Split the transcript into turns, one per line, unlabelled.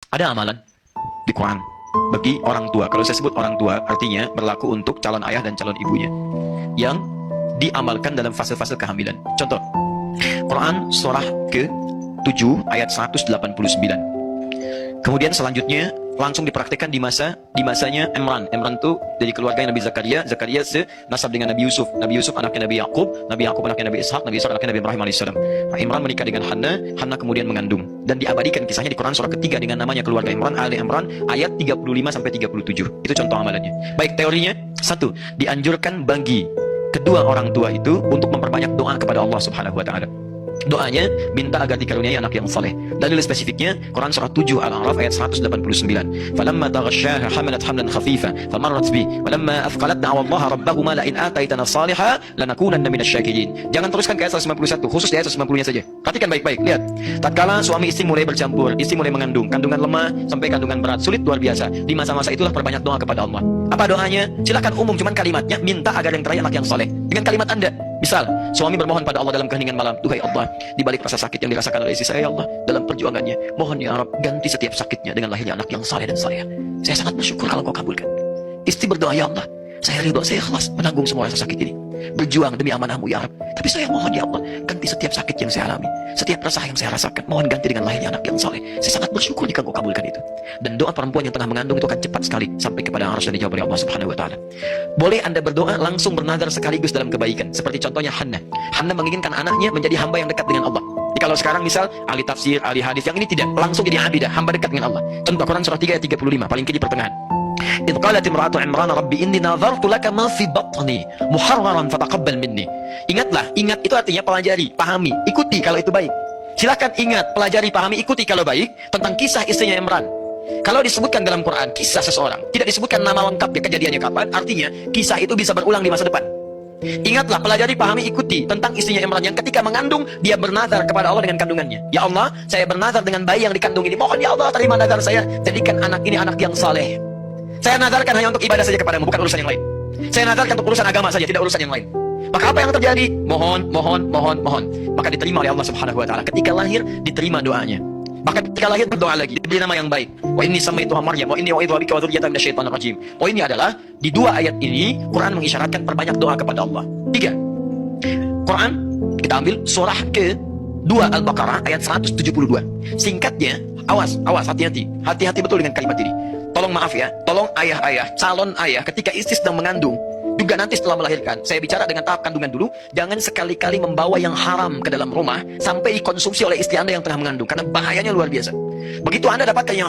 Ada amalan di Quran bagi orang tua. Kalau saya sebut orang tua, artinya berlaku untuk calon ayah dan calon ibunya yang diamalkan dalam fase-fase kehamilan. Contoh, Quran surah ke-7 ayat 189. Kemudian selanjutnya langsung dipraktikkan di masanya Imran. Imran itu dari keluarga Nabi Zakaria. Zakaria senasab dengan Nabi Yusuf. Nabi Yusuf anaknya Nabi Yakub. Nabi Yakub anaknya Nabi Ishak. Nabi Ishak anaknya Nabi Ibrahim alaihissalam. Imran menikah dengan Hanna. Hanna kemudian mengandung. Dan diabadikan kisahnya di Quran surah ketiga dengan namanya keluarga Imran, Ali Imran, ayat 35 sampai 37. Itu contoh amalannya. Baik, teorinya. Satu, dianjurkan bagi kedua orang tua itu untuk memperbanyak doa kepada Allah Subhanahu wa taala. Doanya minta agar dikaruniai anak yang saleh. Dalil spesifiknya Quran surah 7 Al-A'raf ayat 189. Falamma taghasyaha hamalat hamlan khafifa famarrat bi walamma athqalat da'wa Allah rabbahuma la in ataitana salihan lanakunanna minasyakirin. Jangan teruskan ke ayat 191, khusus di ayat 190-nya saja. Perhatikan baik-baik, lihat. Tatkala suami istri mulai bercampur, istri mulai mengandung, kandungan lemah sampai kandungan berat, sulit luar biasa. Di masa-masa itulah perbanyak doa kepada Allah. Apa doanya? Silakan umum, cuman kalimatnya minta agar yang terakhir anak yang saleh. Dengan kalimat Anda. Misal, suami bermohon pada Allah dalam keheningan malam, "Duhai Allah, di balik rasa sakit yang dirasakan oleh istri saya, ya Allah, dalam perjuangannya, mohon ya Rabb, ganti setiap sakitnya dengan lahirnya anak yang saleh dan saleh. Saya sangat bersyukur kalau Kau kabulkan." Istri berdoa, "Ya Allah, saya ridho, saya ikhlas menanggung semua rasa sakit ini, berjuang demi amanah-Mu ya Rabb. Tapi saya mohon ya Allah, ganti setiap sakit yang saya alami, setiap rasa yang saya rasakan, mohon ganti dengan lahirnya anak yang saleh. Saya sangat bersyukur jika Kau kabulkan itu." Dan doa perempuan yang tengah mengandung itu akan cepat sekali sampai kepada arasy dan dijawab oleh Allah Subhanahu wa taala. Boleh Anda berdoa langsung bernazar sekaligus dalam kebaikan, seperti contohnya Hanna. Hanna menginginkan anaknya menjadi hamba yang dekat dengan Allah. Jadi kalau sekarang misal ahli tafsir, ahli hadis, yang ini tidak, langsung jadi abidah, hamba dekat dengan Allah. Contoh Quran surah 3 ayat 35, paling kiri pertengahan. Idh qalat imra'atu Imran rabbi inni nadhartu laka ma fi batni muharraran fataqabbal minni. Ingatlah, ingat itu artinya pelajari, pahami, ikuti kalau itu baik. Silakan ingat, pelajari, pahami, ikuti kalau baik tentang kisah istrinya Imran. Kalau disebutkan dalam Quran kisah seseorang, tidak disebutkan nama lengkapnya, kejadiannya kapan, artinya kisah itu bisa berulang di masa depan. Ingatlah, pelajari, pahami, ikuti tentang istrinya Imran yang ketika mengandung dia bernazar kepada Allah dengan kandungannya. Ya Allah, saya bernazar dengan bayi yang dikandung ini. Mohon ya Allah terima nazar saya, jadikan anak ini anak yang saleh. Saya nazarkan hanya untuk ibadah saja kepadamu, bukan urusan yang lain. Saya nazarkan untuk urusan agama saja, tidak urusan yang lain. Maka apa yang terjadi? Mohon. Maka diterima oleh Allah Subhanahu wa taala. Ketika lahir diterima doanya. Maka ketika lahir berdoa lagi, diberi nama yang baik. Wa inni samaituha Maryam wa inni u'idzuha bika wa dzurriyyataha minasyaitonir rajim. Poin ini adalah di dua ayat ini Quran mengisyaratkan perbanyak doa kepada Allah. 3. Quran kita ambil surah ke-2 Al-Baqarah ayat 172. Singkatnya, awas, hati-hati. Hati-hati betul dengan kalimat ini. Tolong maaf ya, tolong ayah-ayah, calon ayah ketika istri sedang mengandung, juga nanti setelah melahirkan, saya bicara dengan tahap kandungan dulu, jangan sekali-kali membawa yang haram ke dalam rumah sampai dikonsumsi oleh istri Anda yang tengah mengandung, karena bahayanya luar biasa. Begitu Anda dapatkan yang